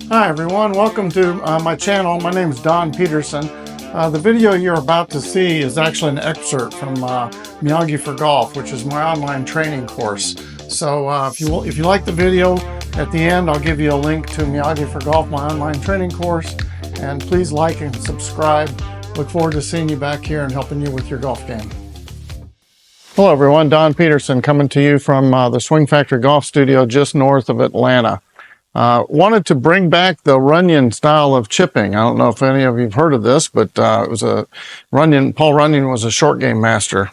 Hi everyone, welcome to my channel. My name is Don Peterson. The video you're about to see is actually an excerpt from Miyagi for Golf, which is my online training course. So if you like the video, at the end I'll give you a link to Miyagi for Golf, my online training course. And please like and subscribe. Look forward to seeing you back here and helping you with your golf game. Hello everyone, Don Peterson coming to you from the Swing Factory Golf Studio just north of Atlanta. Wanted to bring back the Runyan style of chipping. I don't know if any of you have heard of this, but it was Paul Runyan was a short game master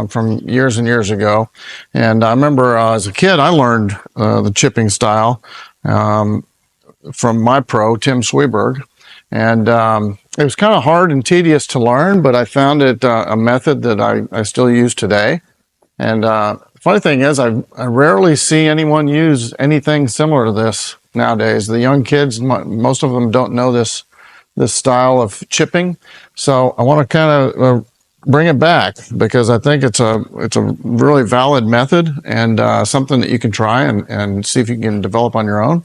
from years and years ago. And I remember as a kid, I learned the chipping style from my pro, Tim Sweberg. And it was kind of hard and tedious to learn, but I found it a method that I still use today. And funny thing is, I rarely see anyone use anything similar to this nowadays. The young kids, most of them don't know this style of chipping. So I want to kind of bring it back because I think it's a really valid method and something that you can try and see if you can develop on your own.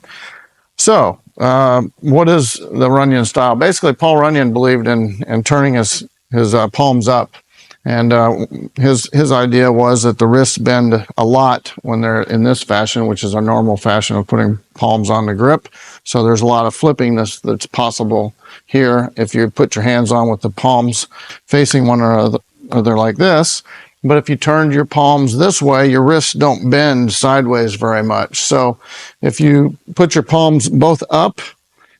So what is the Runyan style? Basically, Paul Runyan believed in turning his palms up. And his idea was that the wrists bend a lot when they're in this fashion, which is our normal fashion of putting palms on the grip. So there's a lot of flipping that's possible here if you put your hands on with the palms facing one another like this. But if you turned your palms this way, your wrists don't bend sideways very much. So if you put your palms both up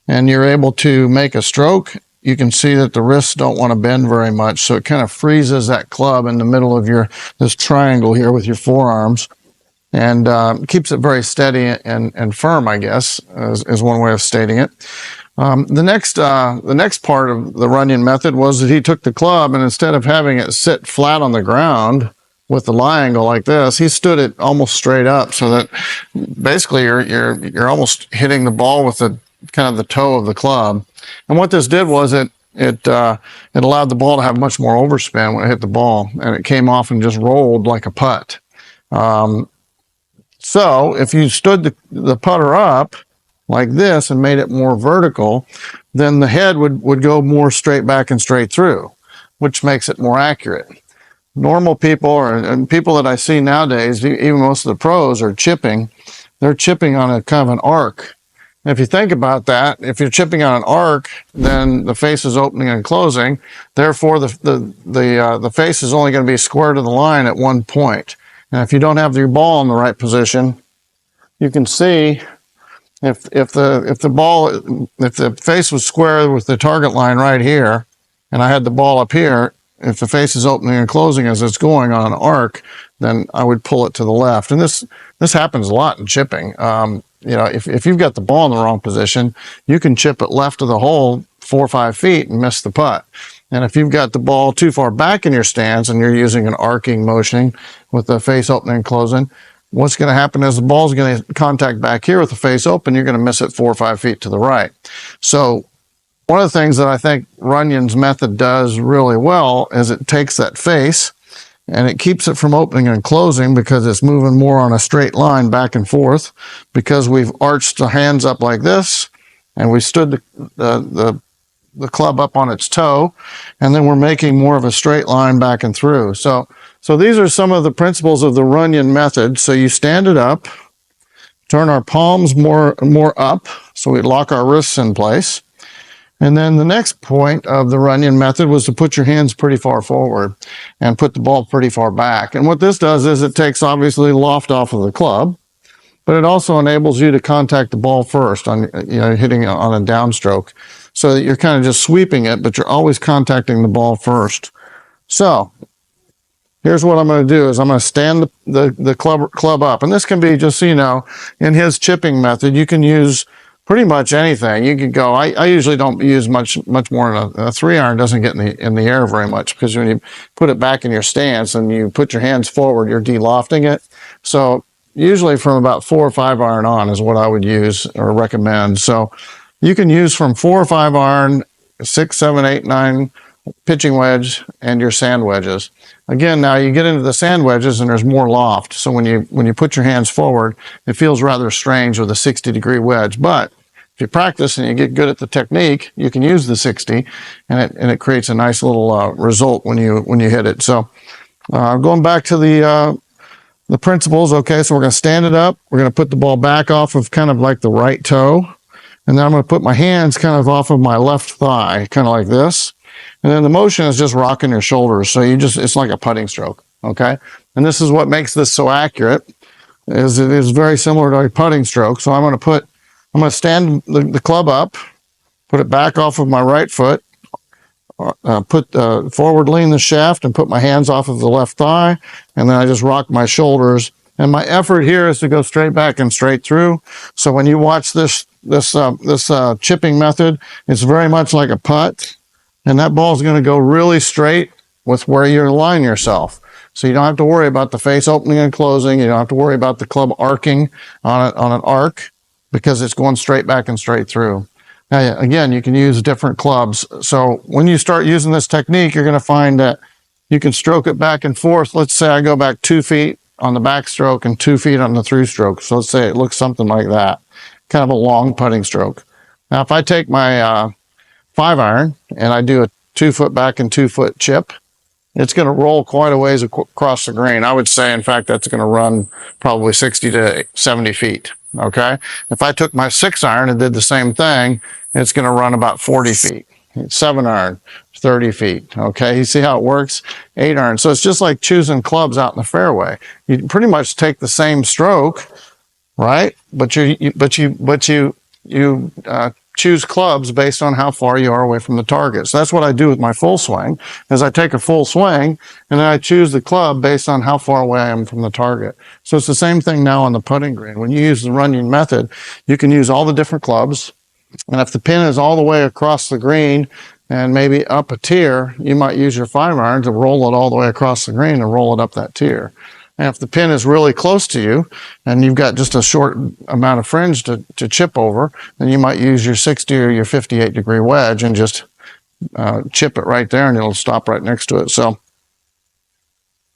and you're able to make a stroke, you can see that the wrists don't want to bend very much. So it kind of freezes that club in the middle of this triangle here with your forearms and keeps it very steady and firm, I guess, is one way of stating it. The next part of the Runyan method was that he took the club and instead of having it sit flat on the ground with the lie angle like this, he stood it almost straight up so that basically you're almost hitting the ball with the kind of the toe of the club. And what this did was it allowed the ball to have much more overspin when it hit the ball, and it came off and just rolled like a putt. So if you stood the putter up like this and made it more vertical, then the head would go more straight back and straight through, which makes it more accurate. Normal people and people that I see nowadays, even most of the pros are chipping. They're chipping on a kind of an arc. If you think about that, if you're chipping on an arc, then the face is opening and closing. Therefore, the face is only going to be square to the line at one point. And if you don't have your ball in the right position, you can see if the face was square with the target line right here, and I had the ball up here, if the face is opening and closing as it's going on an arc, then I would pull it to the left. And this happens a lot in chipping. If you've got the ball in the wrong position, you can chip it left of the hole 4 or 5 feet and miss the putt. And if you've got the ball too far back in your stance and you're using an arcing motion with the face opening and closing, what's going to happen is the ball's going to contact back here with the face open. You're going to miss it 4 or 5 feet to the right. So one of the things that I think Runyan's method does really well is it takes that face and it keeps it from opening and closing because it's moving more on a straight line back and forth because we've arched the hands up like this and we stood the club up on its toe, and then we're making more of a straight line back and through. So these are some of the principles of the Runyan method. So you stand it up, turn our palms more up so we lock our wrists in place. And then the next point of the Runyan method was to put your hands pretty far forward and put the ball pretty far back. And what this does is it takes obviously loft off of the club, but it also enables you to contact the ball first on hitting on a downstroke, so that you're kind of just sweeping it, but you're always contacting the ball first. So here's what I'm going to do is I'm going to stand the club up, and this can be just in his chipping method you can use pretty much anything. You could go, I usually don't use much more than a 3-iron doesn't get in the air very much, because when you put it back in your stance and you put your hands forward, you're de-lofting it. So usually from about 4 or 5-iron on is what I would use or recommend. So you can use from 4 or 5-iron, 6, 7, 8, 9 pitching wedge, and your sand wedges. Again, now you get into the sand wedges and there's more loft. So when you put your hands forward, it feels rather strange with a 60-degree wedge. But if you practice and you get good at the technique, you can use the 60, and it creates a nice little result when you hit it. So going back to the principles. Okay, so we're going to stand it up. We're going to put the ball back off of kind of like the right toe, and then I'm going to put my hands kind of off of my left thigh, kind of like this. And then the motion is just rocking your shoulders. So it's like a putting stroke. Okay, and this is what makes this so accurate. Is it is very similar to a putting stroke. So I'm going to stand the club up, put it back off of my right foot, forward lean the shaft and put my hands off of the left thigh, and then I just rock my shoulders. And my effort here is to go straight back and straight through. So when you watch this chipping method, it's very much like a putt, and that ball is going to go really straight with where you align yourself. So you don't have to worry about the face opening and closing. You don't have to worry about the club arcing on an arc, because it's going straight back and straight through. Now, again, you can use different clubs. So when you start using this technique, you're going to find that you can stroke it back and forth. Let's say I go back 2 feet on the backstroke and 2 feet on the through stroke. So let's say it looks something like that, kind of a long putting stroke. Now, if I take my 5-iron and I do a 2-foot back and 2-foot chip, it's going to roll quite a ways across the green. I would say, in fact, that's going to run probably 60 to 70 feet. Okay. If I took my 6-iron and did the same thing, it's going to run about 40 feet. 7-iron, 30 feet. Okay. You see how it works? 8-iron. So it's just like choosing clubs out in the fairway. You pretty much take the same stroke, right? But you choose clubs based on how far you are away from the target. So that's what I do with my full swing, is I take a full swing and then I choose the club based on how far away I am from the target. So it's the same thing now on the putting green. When you use the Runyan method, you can use all the different clubs. And if the pin is all the way across the green and maybe up a tier, you might use your 5-iron to roll it all the way across the green and roll it up that tier. And if the pin is really close to you and you've got just a short amount of fringe to chip over, then you might use your 60 or your 58-degree wedge and just chip it right there, and it'll stop right next to it. So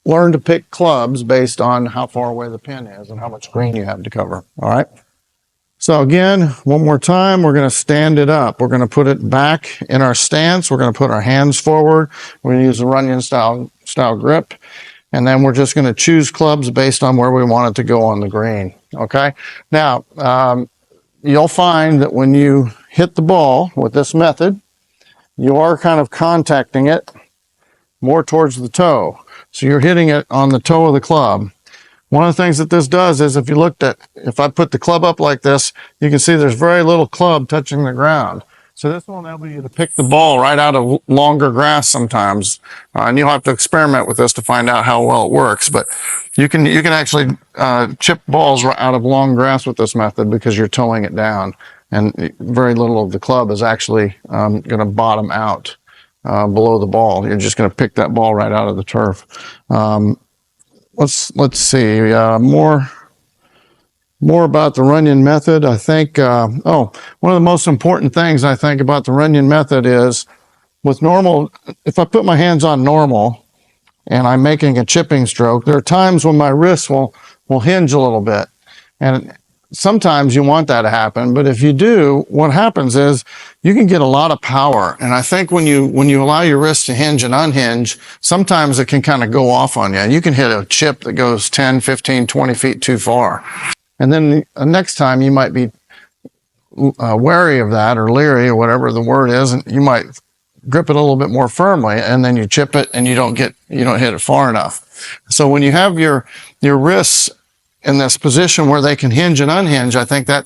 learn to pick clubs based on how far away the pin is and how much green you have to cover. All right. So again, one more time, we're going to stand it up. We're going to put it back in our stance. We're going to put our hands forward. We're going to use the Runyan style grip. And then we're just going to choose clubs based on where we want it to go on the green. Okay. Now, you'll find that when you hit the ball with this method, you are kind of contacting it more towards the toe. So you're hitting it on the toe of the club. One of the things that this does is, if I put the club up like this, you can see there's very little club touching the ground. So this will enable you to pick the ball right out of longer grass sometimes. And you'll have to experiment with this to find out how well it works. But you can actually chip balls out of long grass with this method, because you're towing it down. And very little of the club is actually going to bottom out below the ball. You're just going to pick that ball right out of the turf. Let's see, more about the Runyan method. I think, one of the most important things I think about the Runyan method is, with normal, if I put my hands on normal and I'm making a chipping stroke, there are times when my wrists will hinge a little bit. And sometimes you want that to happen, but if you do, what happens is you can get a lot of power. And I think when you allow your wrists to hinge and unhinge, sometimes it can kind of go off on you. And you can hit a chip that goes 10, 15, 20 feet too far. And then the next time you might be wary of that, or leery, or whatever the word is, and you might grip it a little bit more firmly, and then you chip it and you don't hit it far enough. So when you have your wrists in this position where they can hinge and unhinge, I think that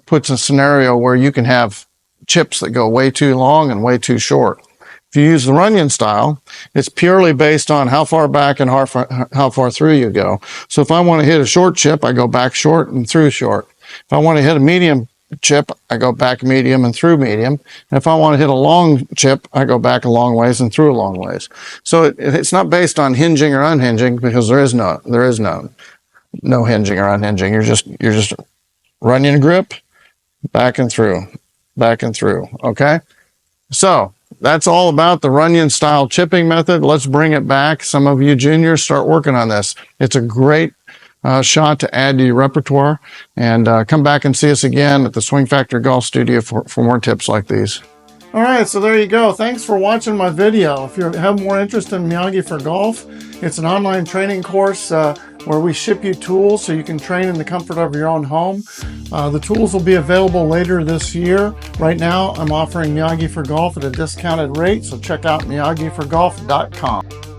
puts a scenario where you can have chips that go way too long and way too short. If you use the Runyan style, it's purely based on how far back and how far through you go. So if I want to hit a short chip, I go back short and through short. If I want to hit a medium chip, I go back medium and through medium. And if I want to hit a long chip, I go back a long ways and through a long ways. So it's not based on hinging or unhinging, because there is no hinging or unhinging. You're just Runyan grip, back and through. Okay. So that's all about the Runyan style chipping method. Let's bring it back. Some of you juniors, start working on this. It's a great shot to add to your repertoire. And come back and see us again at the Swing Factor Golf Studio for more tips like these. All right, so there you go. Thanks for watching my video. If you have more interest in Miyagi for Golf, it's an online training course where we ship you tools so you can train in the comfort of your own home. The tools will be available later this year. Right now, I'm offering Miyagi for Golf at a discounted rate, so check out miyagiforgolf.com.